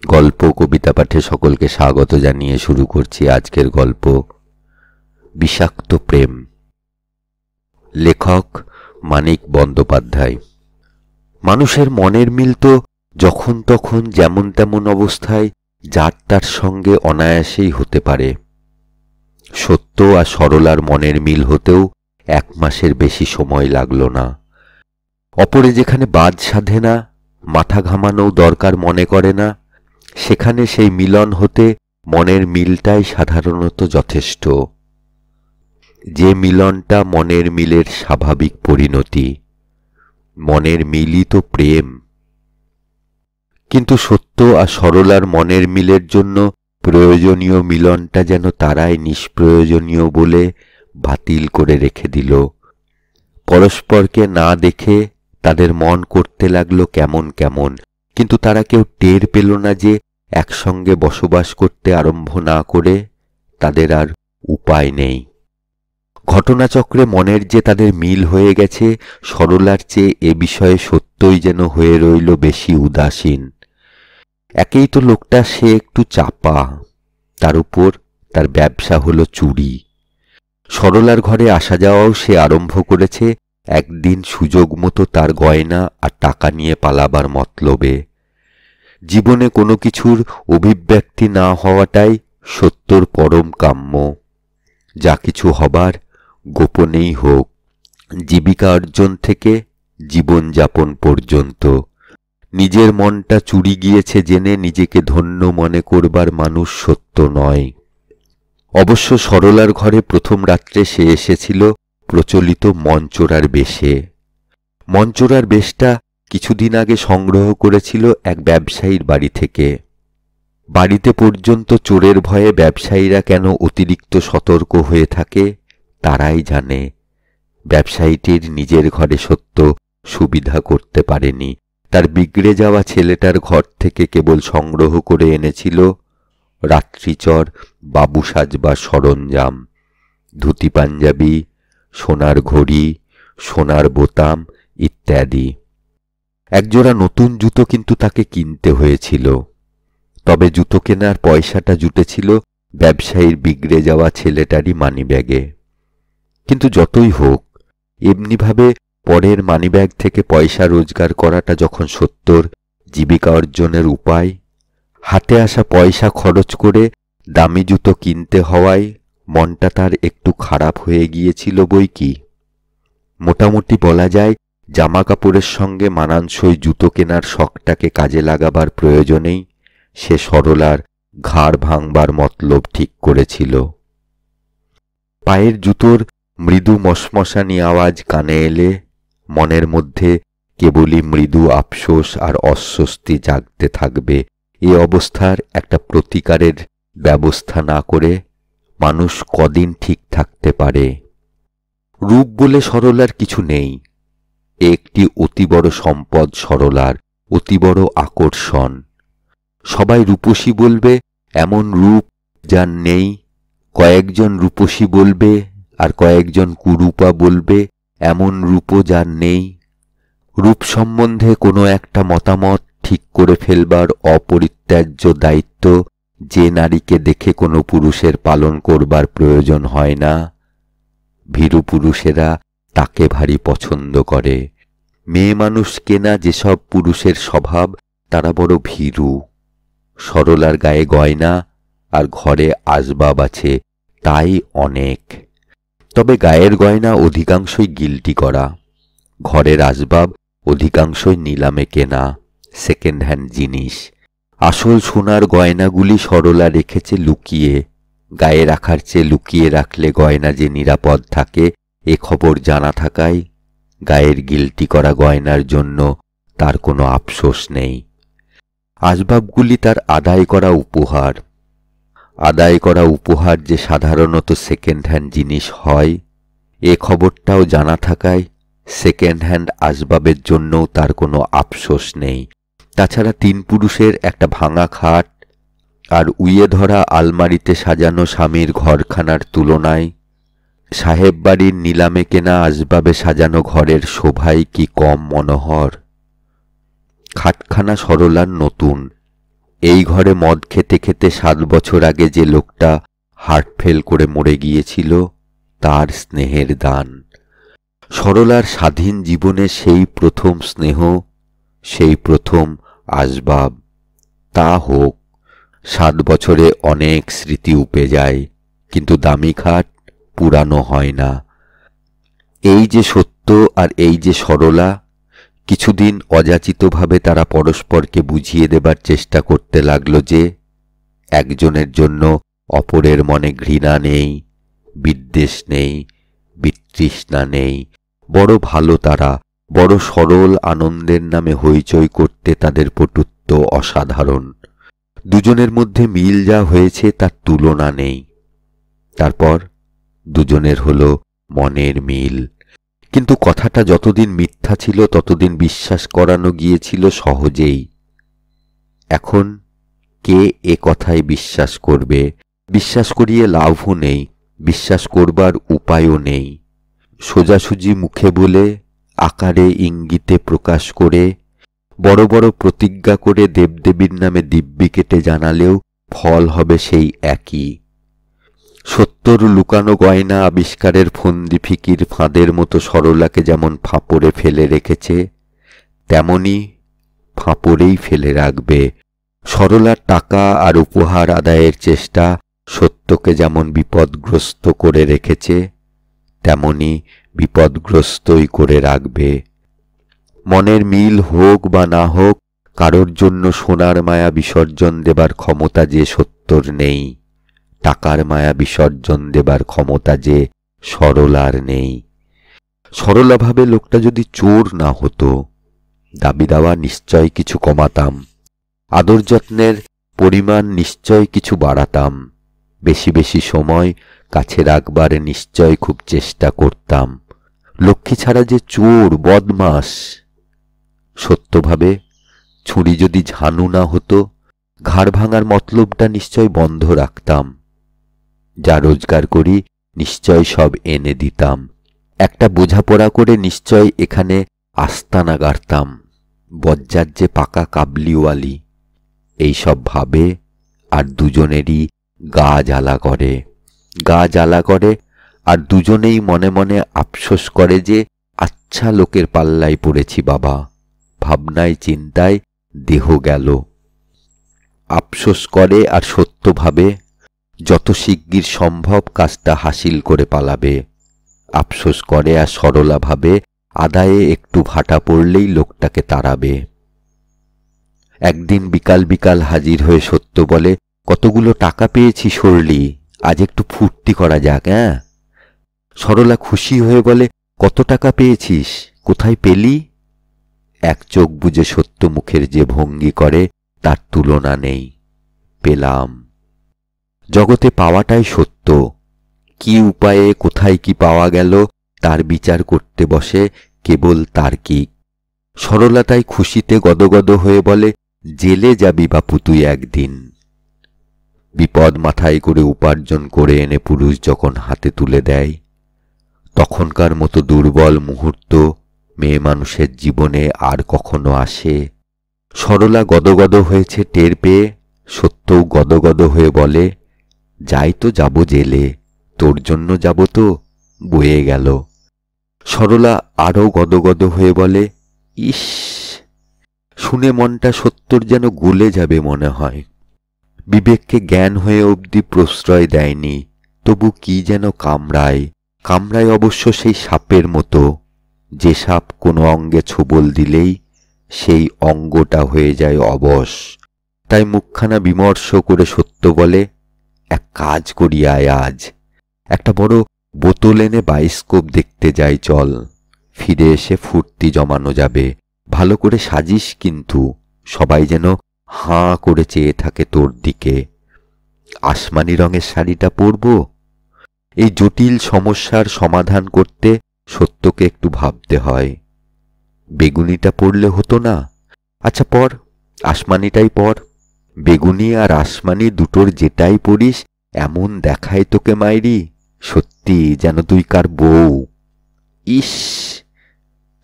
গল্প কবিতা পাঠে সকলকে স্বাগত জানিয়ে শুরু করছি আজকের গল্প বিষাক্ত প্রেম। লেখক মানিক বন্দ্যোপাধ্যায়। মানুষের মনের মিল তো যখন তখন যেমন তেমন অবস্থায় যার তার সঙ্গে অনায়াসেই হতে পারে। সত্য আর সরলার মনের মিল হতেও 1 মাসের বেশি সময় লাগল না। অপরে যেখানে বাদ সাধে না, মাথা ঘামানোও দরকার মনে করে না, সেখানে সেই মিলন হতে মনের মিলটাই সাধারণত যথেষ্ট। যে মিলনটা মনের মিলের স্বাভাবিক পরিণতি। মনের মিলই তো প্রেম। কিন্তু সত্য আর সরলার মনের মিলের জন্য প্রয়োজনীয় মিলনটা যেন তারাই নিষ্প্রয়োজনীয় বলে বাতিল করে রেখে দিল। পরস্পরকে না দেখে তাদের মন করতে লাগলো কেমন কেমন, কিন্তু তারা কেউ টের পেল না যে একসঙ্গে বসবাস করতে আরম্ভ না করে তাদের আর উপায় নেই। ঘটনাচক্রে মনের যে তাদের মিল হয়ে গেছে, সরলার চেয়ে এ বিষয়ে সত্যই যেন হয়ে রইল বেশি উদাসীন। একেই তো লোকটা সে একটু চাপা, তার উপর তার ব্যবসা হলো চুরি। সরলার ঘরে আসা যাওয়াও সে আরম্ভ করেছে একদিন সুযোগ মতো তার গয়না আর টাকা নিয়ে পালাবার মতলবে। জীবনে কোনো কিছুর অভিব্যক্তি না হওয়াটাই সত্যর পরম কাম্য। যা কিছু হবার গোপনেই হোক, জীবিকা অর্জন থেকে জীবনযাপন পর্যন্ত। নিজের মনটা চুরি গিয়েছে জেনে নিজেকে ধন্য মনে করবার মানুষ সত্য নয়। অবশ্য সরলার ঘরে প্রথম রাত্রে সে এসেছিল প্রচলিত মঞ্চোরার বেশে। মঞ্চোরার বেশটা কিছুদিন আগে সংগ্রহ করেছিল এক ব্যবসায়ীর বাড়ি থেকে। বাড়িতে পর্যন্ত চোরের ভয়ে ব্যবসায়ীরা কেন অতিরিক্ত সতর্ক হয়ে থাকে তারাই জানে। ব্যবসায়ীটির নিজের ঘরে সত্য সুবিধা করতে পারেনি। তার বিগড়ে যাওয়া ছেলেটার ঘর থেকে কেবল সংগ্রহ করে এনেছিল রাত্রিচর বাবু সাজবার সরঞ্জাম, ধুতি পাঞ্জাবি, সোনার ঘড়ি, সোনার বোতাম ইত্যাদি। একজোড়া নতুন জুতো কিন্তু তাকে কিনতে হয়েছিল। তবে জুতো কেনার পয়সাটা জুটেছিল ব্যবসায়ীর বিগড়ে যাওয়া ছেলেটারই মানিব্যাগে। কিন্তু যতই হোক, এমনিভাবে পরের মানিব্যাগ থেকে পয়সা রোজগার করাটা যখন সত্যর জীবিকা অর্জনের উপায়, হাতে আসা পয়সা খরচ করে দামি জুতো কিনতে হওয়ায় মনটা তার একটু খারাপ হয়ে গিয়েছিল বই কি। মোটামুটি বলা যায় জামা কাপড়ের সঙ্গে মানানসই জুতো কেনার শখটাকে কাজে লাগাবার প্রয়োজনেই সে সরলার ঘাড় ভাঙবার মতলব ঠিক করেছিল। পায়ের জুতোর মৃদু মশমশানি আওয়াজ কানে এলে মনের মধ্যে কেবলই মৃদু আফসোস আর অস্বস্তি জাগতে থাকবে। এ অবস্থার একটা প্রতিকারের ব্যবস্থা না করে মানুষ কদিন ঠিক থাকতে পারে? রূপ বলে সরলার কিছু নেই। একটি অতি বড় সম্পদ সরলার, অতি বড় আকর্ষণ। সবাই রূপসী বলবে, এমন রূপ যার নেই। কয়েকজন রূপসী বলবে আর কয়েকজন কুরূপা বলবে, এমন রূপও যার নেই। রূপ সম্বন্ধে কোনো একটা মতামত ঠিক করে ফেলবার অপরিত্যাজ্য দায়িত্ব যে নারীকে দেখে কোনো পুরুষের পালন করবার প্রয়োজন হয় না, ভীরু পুরুষেরা তাকে ভারী পছন্দ করে। মেয়ে মানুষ কেনা যেসব পুরুষের স্বভাব তারা বড় ভীরু। সরলার গায়ে গয়না আর ঘরে আসবাব আছে, তাই অনেক। তবে গায়ের গয়না অধিকাংশই গিল্টি করা, ঘরের আসবাব অধিকাংশই নিলামে কেনা, সেকেন্ড হ্যান্ড জিনিস। আসল সোনার গয়নাগুলি সরলা রেখেছে লুকিয়ে। গায়ে রাখার চেয়ে লুকিয়ে রাখলে গয়না যে নিরাপদ থাকে এ খবর জানা থাকায় গায়ের গিল্টি করা গয়নার জন্য তার কোনো আফসোস নেই। আসবাবগুলি তার আদায় করা উপহার। আদায় করা উপহার যে সাধারণত সেকেন্ড হ্যান্ড জিনিস হয় এ খবরটাও জানা থাকায় সেকেন্ড হ্যান্ড আসবাবের জন্যও তার কোনো আফসোস নেই। তাছাড়া 3 পুরুষের একটা ভাঙা খাট আর উইয়ে ধরা আলমারিতে সাজানো স্বামীর ঘরখানার তুলনায় সাহেব বাড়ির নিলামে কেনা আসবাবে সাজানো ঘরের শোভাই কি কম মনোহর? খাটখানা সরলার নতুন, এই ঘরে মদ খেতে খেতে 7 বছর আগে যে লোকটা হার্ট ফেল করে মরে গিয়েছিল, তার স্নেহের দান। সরলার স্বাধীন জীবনে সেই প্রথম স্নেহ, সেই প্রথম আসবাব। তা হোক, 7 বছরে অনেক স্মৃতি উপে যায়, কিন্তু দামি খাট পুরানো হয় না। এই যে সত্য আর এই যে সরলা, কিছুদিন অযাচিতভাবে তারা পরস্পরকে বুঝিয়ে দেবার চেষ্টা করতে লাগল যে একজনের জন্য অপরের মনে ঘৃণা নেই, বিদ্বেষ নেই, বিতৃষ্ণা নেই। বড় ভালো তারা, বড় সরল আনন্দের নামে হইচই করতে তাদের পটুত্ব অসাধারণ। দুজনের মধ্যে মিল যা হয়েছে তার তুলনা নেই। তারপর দুজনের হলো মনের মিল। কিন্তু কথাটা যতদিন মিথ্যা ছিল ততদিন বিশ্বাস করানো গিয়েছিল সহজেই। এখন কে এ কথায় বিশ্বাস করবে? বিশ্বাস করিয়ে লাভও নেই, বিশ্বাস করবার উপায়ও নেই। সোজাসুজি মুখে বলে, আকারে ইঙ্গিতে প্রকাশ করে, বড় বড় প্রতিজ্ঞা করে দেবদেবীর নামে দিব্যি কেটে জানালেও ফল হবে সেই একই। সত্যর লুকানো গয়না আবিষ্কারের ফন্দি ফিকির ফাঁদের মতো সরলাকে যেমন ফাঁপড়ে ফেলে রেখেছে, তেমনি ফাঁপড়েই ফেলে রাখবে। সরলার টাকা আর উপহার আদায়ের চেষ্টা সত্যকে যেমন বিপদগ্রস্ত করে রেখেছে, তেমনি বিপদগ্রস্তই করে রাখবে। মনের মিল হোক বা না হোক, কারোর জন্য সোনার মায়া বিসর্জন দেবার ক্ষমতা যে সত্যর নেই, টাকার মায়া বিসর্জন দেবার ক্ষমতা যে সরলার নেই। সরলা ভাবে লোকটা যদি চোর না হতো, দাবি দাওয়া নিশ্চয় কিছু কমাতাম, আদর যত্নের পরিমাণ নিশ্চয় কিছু বাড়াতাম, বেশি বেশি সময় কাছে রাখবার নিশ্চয় খুব চেষ্টা করতাম। লক্ষ্মী ছাড়া যে চোর, বদমাস। সত্যভাবে ছুরি যদি ঝানু না হতো, ঘাড় ভাঙার মতলবটা নিশ্চয় বন্ধ রাখতাম। যা রোজগার করি নিশ্চয় সব এনে দিতাম। একটা বোঝাপড়া করে নিশ্চয় এখানে আস্তানা গাড়তাম। বজ্জার যে পাকা কাবলিওয়ালি। এইসব ভাবে আর দুজনেরই গা জ্বালা করে। গা জ্বালা করে আর দুজনেই মনে মনে আফসোস করে যে আচ্ছা লোকের পাল্লায় পড়েছি বাবা। ভাবনায় চিন্তায় দেহ গেল। আফসোস করে আর সত্য ভাবে যত শিগগির সম্ভব কাজটা হাসিল করে পালাবে। আফসোস করে আর সরলা ভাবে আদায়ে একটু ভাটা পড়লেই লোকটাকে তাড়াবে। একদিন বিকাল বিকাল হাজির হয়ে সত্য বলে, কতগুলো টাকা পেয়েছি সরলি, আজ একটু ফুর্তি করা যাক। সরলা খুশি হয়ে বলে, কত টাকা পেয়েছিস, কোথায় পেলি? এক চোখ বুজে সত্য মুখের যে ভঙ্গি করে তার তুলনা নেই। পেলাম। জগতে পাওয়াটাই সত্য। কি উপায়ে কোথায় কি পাওয়া গেল তার বিচার করতে বসে কেবল তার্কিক। সরলা তাই খুশিতে গদগদ হয়ে বলে, জেলে যাবি বাপু তুই একদিন। বিপদ মাথায় করে উপার্জন করে এনে পুরুষ যখন হাতে তুলে দেয়, তখনকার মতো দুর্বল মুহূর্ত মেয়ে মানুষের জীবনে আর কখনো আসে? সরলা গদগদ হয়েছে টের পেয়ে সত্যও গদগদ হয়ে বলে, যাই তো যাব জেলে, তোর জন্য যাব তো, বয়ে গেল। সরলা আরও গদগদ হয়ে বলে, ইস, শুনে মনটা সত্যর যেন গলে যাবে মনে হয়। বিবেককে জ্ঞান হয়ে অবধি প্রশ্রয় দেয়নি, তবু কি যেন কামড়ায়। কামড়ায় অবশ্য সেই সাপের মতো, যে সাপ কোনো অঙ্গে ছোবল দিলেই সেই অঙ্গটা হয়ে যায় অবশ। তাই মুখখানা বিমর্ষ করে সত্য বলে, এক কাজ করি আজ, একটা বড় বোতল এনে বায়োস্কোপ দেখতে যাই চল। ফিরে এসে ফুর্তি জমানো যাবে। ভালো করে সাজিস কিন্তু, সবাই যেন হাঁ করে চেয়ে থাকে তোর দিকে। আসমানি রঙের শাড়িটা পরব। এই জটিল সমস্যার সমাধান করতে সত্যকে একটু ভাবতে হয়। বেগুনিটা পরলে হতো না? আচ্ছা পর, আসমানিটাই পর। বেগুনি আর আসমানি দুটোর যেটাই পরিস এমন দেখায় তোকে মাইরি, সত্যি যেন তুই কার বউ। ইস!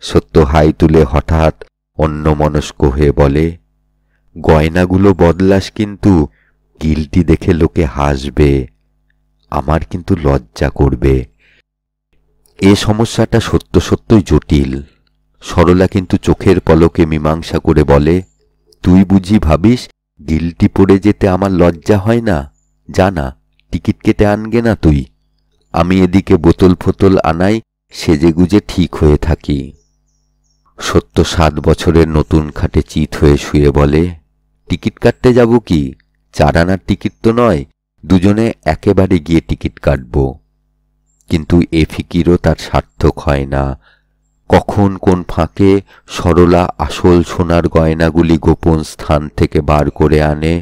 সত্য হাই তুলে হঠাৎ অন্যমনস্ক হয়ে বলে, গয়নাগুলো বদলাস, কিন্তু গিলটি দেখে লোকে হাসবে, আমার কিন্তু লজ্জা করবে। এ সমস্যাটা সত্য সত্যই জটিল। সরলা কিন্তু চোখের পলকে মীমাংসা করে বলে, তুই বুঝি ভাবিস গিলটি পড়ে যেতে আমার লজ্জা হয় না? জানা, টিকিট কেটে আনগে না তুই। আমি এদিকে বোতল ফোতল আনাই, সেজেগুজে ঠিক হয়ে থাকি। সত্য 7 বছরের নতুন খাটে চিত হয়ে শুয়ে বলে, টিকিট কাটতে যাব কি? 4 আনার টিকিট তো নয়, দুজনে একেবারে গিয়ে টিকিট কাটব। কিন্তু এ ফিকিরও তার সার্থক হয় না। কখন কোন ফাঁকে সরলা আসল সোনার গয়নাগুলি গোপন স্থান থেকে বার করে আনে,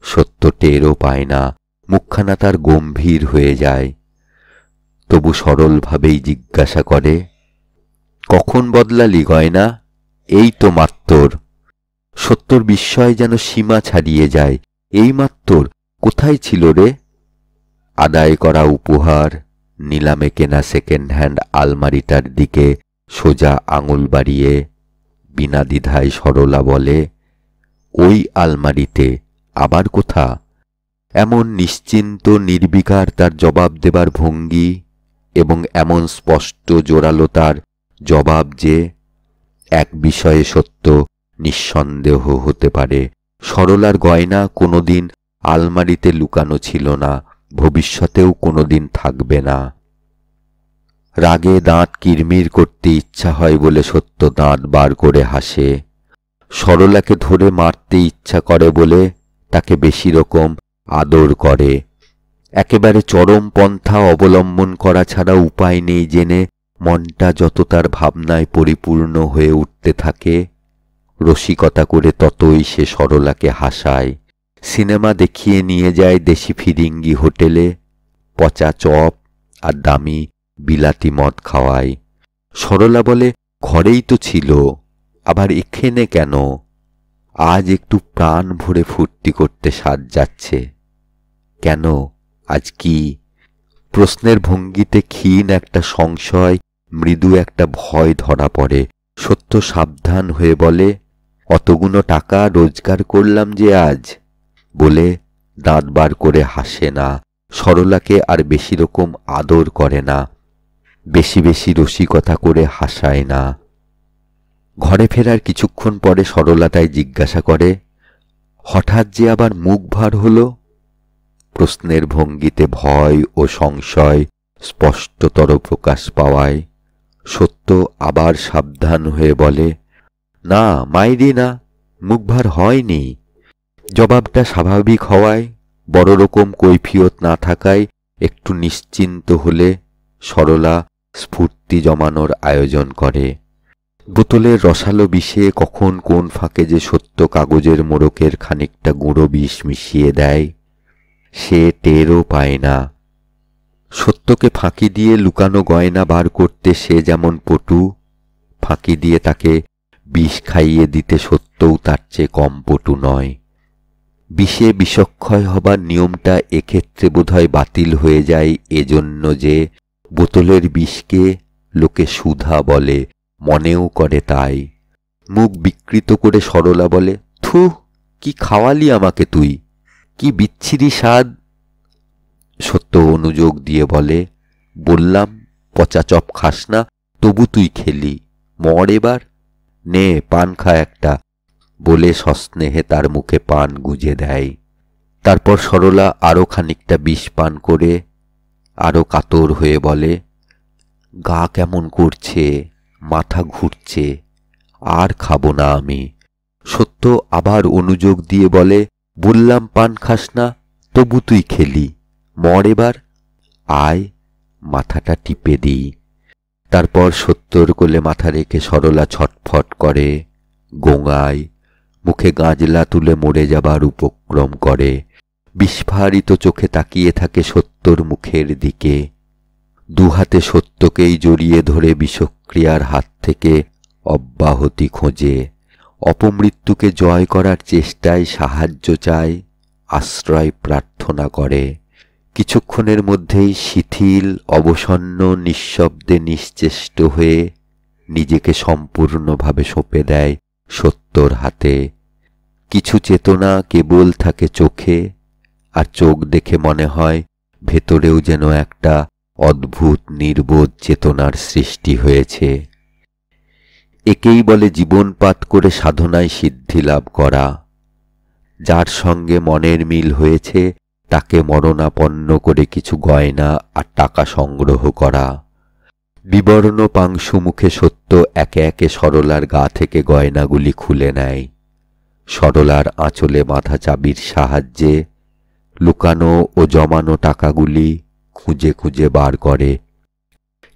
সত্য টেরও পায় না। মুখখানা তার গম্ভীর হয়ে যায়। তবু সরলভাবেই জিজ্ঞাসা করে, কখন বদলালি গয়না? এই তো মাত্তর। সত্যর বিস্ময় যেন সীমা ছাড়িয়ে যায়। এই মাত্তর? কোথায় ছিল রে? আদায় করা উপহার, নিলামে কেনা সেকেন্ড হ্যান্ড আলমারিটার দিকে সোজা আঙুল বাড়িয়ে বিনা দ্বিধায় সরলা বলে, ওই আলমারিতে। আবার কোথা? এমন নিশ্চিন্ত নির্বিকার তার জবাব দেবার ভঙ্গি, এবং এমন স্পষ্ট জোরালো তার জবাব যে এক বিষয়ে সত্য নিঃসন্দেহ হতে পারে, সরলার গয়না কোনোদিন আলমারিতে লুকানো ছিল না, ভবিষ্যতেও কোনোদিন থাকবে না। রাগে দাঁত কিরমির করতে ইচ্ছা হয় বলে সত্য দাঁত বার করে হাসে। সরলাকে ধরে মারতে ইচ্ছা করে বলে তাকে বেশি রকম আদর করে। একেবারে চরম পন্থা অবলম্বন করা ছাড়া উপায় নেই জেনে মনটা যত তার ভাবনায় পরিপূর্ণ হয়ে উঠতে থাকে, রসিকতা করে ততই সে সরলাকে হাসায়। সিনেমা দেখিয়ে নিয়ে যায় দেশি ফিরিঙ্গি হোটেলে, পচা চপ আর দামি বিলাতি মদ খাওয়ায়। সরলা বলে, ঘরেই তো ছিল, আবার এখানে কেন? আজ একটু প্রাণ ভরে ফুর্তি করতে সাজ যাচ্ছে। কেন? আজ কি? প্রশ্নের ভঙ্গিতে ক্ষীণ একটা সংশয়, মৃদু একটা ভয় ধরা পড়ে। সত্য সাবধান হয়ে বলে, অতগুলো টাকা রোজগার করলাম যে আজ, বলে দাঁত বার করে হাসে না। সরলাকে আর বেশি রকম আদর করে না, বেশি বেশি রসিকতা করে হাসায় না। ঘরে ফেরার কিছুক্ষণ পরে সরলা তাই জিজ্ঞাসা করে, হঠাৎ যে আবার মুখ ভার হলো? প্রশ্নের ভঙ্গিতে ভয় ও সংশয় স্পষ্টতর প্রকাশ পাওয়ায় সত্য আবার সাবধান হয়ে বলে, না মাইরি না, মুখ ভার হয়নি। জবাবটা স্বাভাবিক হওয়ায়, বড় রকম কৈফিয়ত না থাকায় একটু নিশ্চিন্ত হলে সরলা স্ফূর্তি জমানোর আয়োজন করে। বোতলের রসালো বিষে কখন কোন ফাঁকে যে সত্য কাগজের মোড়কের খানিকটা গুঁড়ো বিষ মিশিয়ে দেয়, সে টেরও পায় না। সত্যকে ফাঁকি দিয়ে লুকানো গয়না বার করতে সে যেমন পটু, ফাঁকি দিয়ে তাকে বিষ খাইয়ে দিতে সত্যও তার চেয়ে কম পটু নয়। বিষে বিষক্ষয় হবার নিয়মটা এক্ষেত্রে বোধহয় বাতিল হয়ে যায় এজন্য যে বোতলের বিষকে লোকে সুধা বলে, মনেও করে তাই। মুখ বিকৃত করে সরলা বলে, থু, কি খাওয়ালি আমাকে তুই, কি বিচ্ছিরি স্বাদ। সত্য অনুযোগ দিয়ে বলে, বললাম পচা চপ খাস না, তবু তুই খেলি, মর এবার, নে পান খা একটা, বলে সস্নেহে তার মুখে পান গুজে দেয়। তারপর সরলা আরো খানিকটা বিষ পান করে আরো কাতর হয়ে বলে, গা কেমন করছে, মাথা ঘুরছে, আর খাবো না আমি। সত্য আবার অনুযোগ দিয়ে বলে, বললাম পান খাস না, তবু তুই খেলি, মর এবার, আয় মাথাটা টিপে দিই। তারপর সত্যর কোলে মাথা রেখে সরলা ছটফট করে, গোঙায়, মুখে গাঁজলা তুলে মরে যাবার উপক্রম করে। বিস্ফারিত চোখে তাকিয়ে থাকে সত্যর মুখের দিকে। দুহাতে সত্যকেই জড়িয়ে ধরে বিষক্রিয়ার হাত থেকে অব্যাহতি খোঁজে। অপমৃত্যুকে জয় করার চেষ্টায় সাহায্য চায়, আশ্রয় প্রার্থনা করে। কিছুক্ষণের মধ্যেই শিথিল অবসন্ন নিঃশব্দে নিশ্চেষ্ট হয়ে নিজেকে সম্পূর্ণভাবে সঁপে দেয় সত্যর হাতে। কিছু চেতনা কেবল থাকে চোখে, আর চোখ দেখে মনে হয় ভেতরেও যেন একটা অদ্ভুত নির্বোধ চেতনার সৃষ্টি হয়েছে। একেই বলে জীবনপাত করে সাধনায় সিদ্ধি লাভ করা। যার সঙ্গে মনের মিল হয়েছে তাকে মরণাপন্ন করে কিছু গয়না আর টাকা সংগ্রহ করা। বিবর্ণ পাংশু মুখে সত্য একে একে সরলার গা থেকে গয়নাগুলি খুলে নেয়। সরলার আঁচলে বাঁধা চাবির সাহায্যে লুকানো ও জমানো টাকাগুলি খুঁজে খুঁজে বার করে।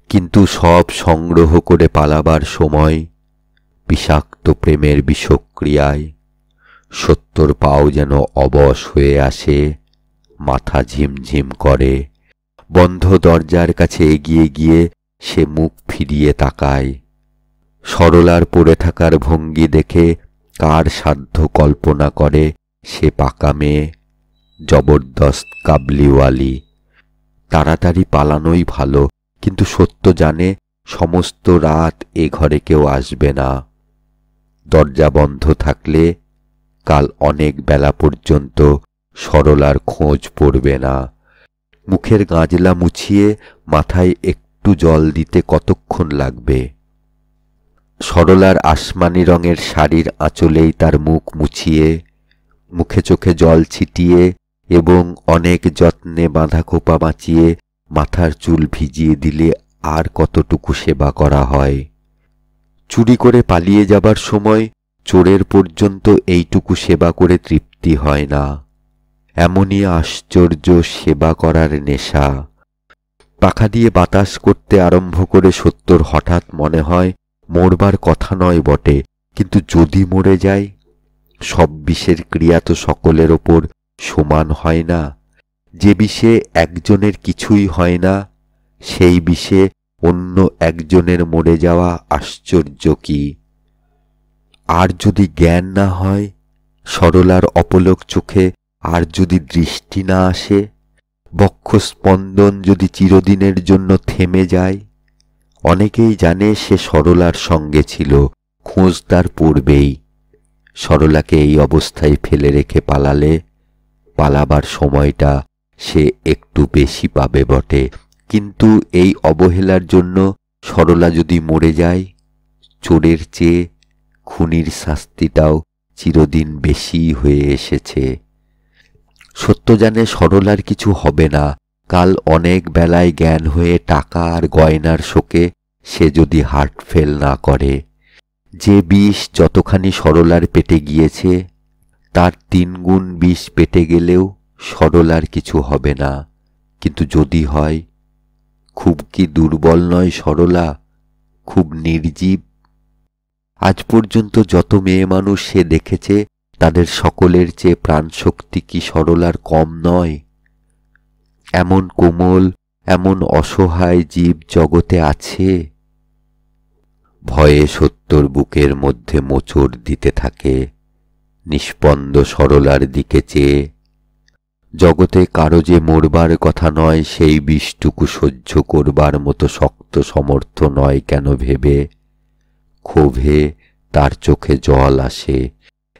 কিন্তু সব সংগ্রহ করে পালাবার সময় বিষাক্ত প্রেমের বিষক্রিয়ায় সত্যর পাও যেন অবশ হয়ে আসে, মাথা ঝিমঝিম করে। বন্ধ দরজার কাছে এগিয়ে গিয়ে সে মুখ ফিরিয়ে তাকায়। সরলার পড়ে থাকার ভঙ্গি দেখে কার সাধ্য কল্পনা করে সে পাকা মেয়ে, জবরদস্ত কাবলিওয়ালি। তাড়াতাড়ি পালানোই ভালো, কিন্তু সত্য জানে সমস্ত রাত এ ঘরে কেউ আসবে না। দরজা বন্ধ থাকলে কাল অনেক বেলা পর্যন্ত সরলার খোঁজ পড়বে না। মুখের গাঁজলা মুছিয়ে মাথায় একটু জল দিতে কতক্ষণ লাগবে? সরলার আসমানি রঙের শাড়ির আঁচলেই তার মুখ মুছিয়ে, মুখে চোখে জল ছিটিয়ে এবং অনেক যত্নে বাঁধা খোপা বাঁচিয়ে মাথার চুল ভিজিয়ে দিলে আর কতটুকু সেবা করা হয়? চুরি করে পালিয়ে যাবার সময় চোরের পর্যন্ত এইটুকু সেবা করে তৃপ্তি হয় না। এমনই আশ্চর্য সেবা করার নেশা। পাখা দিয়ে বাতাস করতে আরম্ভ করে সত্যর হঠাৎ মনে হয় মরবার কথা নয় বটে, কিন্তু যদি মরে যায়? সব বিষের ক্রিয়া তো সকলের ওপর সমান হয় না। যে বিষে একজনের কিছুই হয় না, সেই বিষে অন্য একজনের মরে যাওয়া আশ্চর্য কি! আর যদি জ্ঞান না হয়, সরলার অপলক চোখে আর যদি দৃষ্টি না আসে, বক্ষস্পন্দন যদি চিরদিনের জন্য থেমে যায়। অনেকেই জানে সে সরলার সঙ্গে ছিল, খোঁজ তার পূর্বেই। সরলাকে এই অবস্থায় ফেলে রেখে পালালে পালাবার সময়টা সে একটু বেশি পাবে বটে, কিন্তু এই অবহেলার জন্য সরলা যদি মরে যায়, চোরের চেয়ে খুনির শাস্তিটাও চিরদিন বেশি হয়ে এসেছে। সত্য জানে সরলার কিছু হবে না। কাল অনেক বেলায় জ্ঞান হয়ে টাকা আর গয়নার শোকে সে যদি হার্ট ফেল না করে। যে বিষ যতখানি সরলার পেটে গিয়েছে তার 3 গুণ বিষ পেটে গেলেও সরলার কিছু হবে না। কিন্তু যদি হয়, খুব কি দুর্বল নয় সরলা, খুব নির্জীব? আজ পর্যন্ত যত মেয়ে মানুষ সে দেখেছে তাদের সকলের চেয়ে প্রাণশক্তি কি সরলার কম নয়? এমন কোমল, এমন অসহায় জীব জগতে আছে? ভয়ে সত্যর বুকের মধ্যে মোচড় দিতে থাকে, নিষ্পন্দ সরলার দিকে চেয়ে। জগতে কারো যে মরবার কথা নয় সেই বিষটুকু সহ্য করবার মতো শক্ত সমর্থ নয় কেন ভেবে ক্ষোভে তার চোখে জল আসে।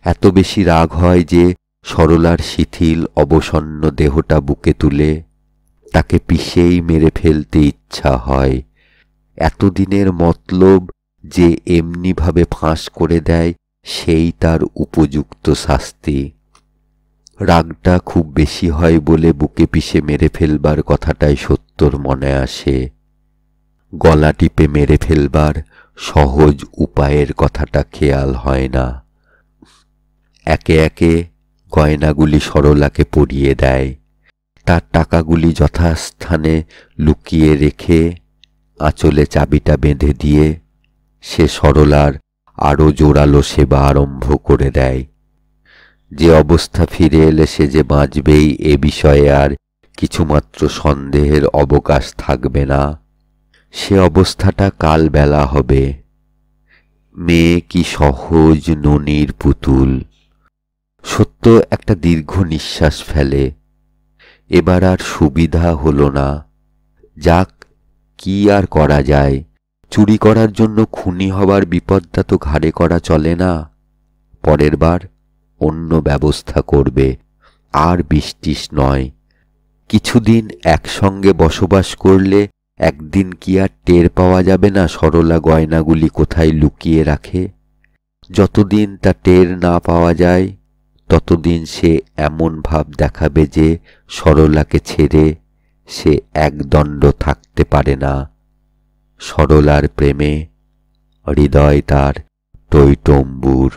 এত বেশি রাগ হয় যে সরলার শিথিল অবসন্ন দেহটা বুকে তুলে তাকে পিষেই মেরে ফেলতে ইচ্ছা হয়। এতদিনের মতলব যে এমনিভাবে ফাঁস করে দেয় সেই তার উপযুক্ত শাস্তি। রাগটা খুব বেশি হয় বলে বুকে পিষে মেরে ফেলবার কথাটাই সত্যর মনে আসে। গলা টিপে মেরে ফেলবার সহজ উপায়ের কথাটা খেয়াল হয় না। একে একে গয়নাগুলি সরলাকে পরিয়ে দেয়। তার টাকাগুলি যথাস্থানে লুকিয়ে রেখে আঁচলে চাবিটা বেঁধে দিয়ে সে সরলার আরো জোরালো সেবা আরম্ভ করে দেয়। যে অবস্থা ফিরে এলে সে যে বাঁচবেই এ বিষয়ে আর কিছুমাত্র সন্দেহের অবকাশ থাকবে না। সে অবস্থাটা কাল বেলা হবে। মেয়ে কি সহজ ননির পুতুল। সত্য একটা দীর্ঘ নিঃশ্বাস ফেলে। এবার আর সুবিধা হলো না। যাক, কি আর করা যায়? চুরি করার জন্য খুনি হবার বিপদটা তো ঘাড়ে করা চলে না। পরের বার অন্য ব্যবস্থা করবে, আর বৃষ্টিস নয়। কিছুদিন একসঙ্গে বসবাস করলে একদিন কি আর টের পাওয়া যাবে না সরলা গয়নাগুলি কোথায় লুকিয়ে রাখে? যতদিন তা টের না পাওয়া যায় ততদিন সে এমন ভাব দেখাবে যে সরলাকে ছেড়ে সে একদণ্ড থাকতে পারে না। সরলার প্রেমে হৃদয় তার টইটম্বুর।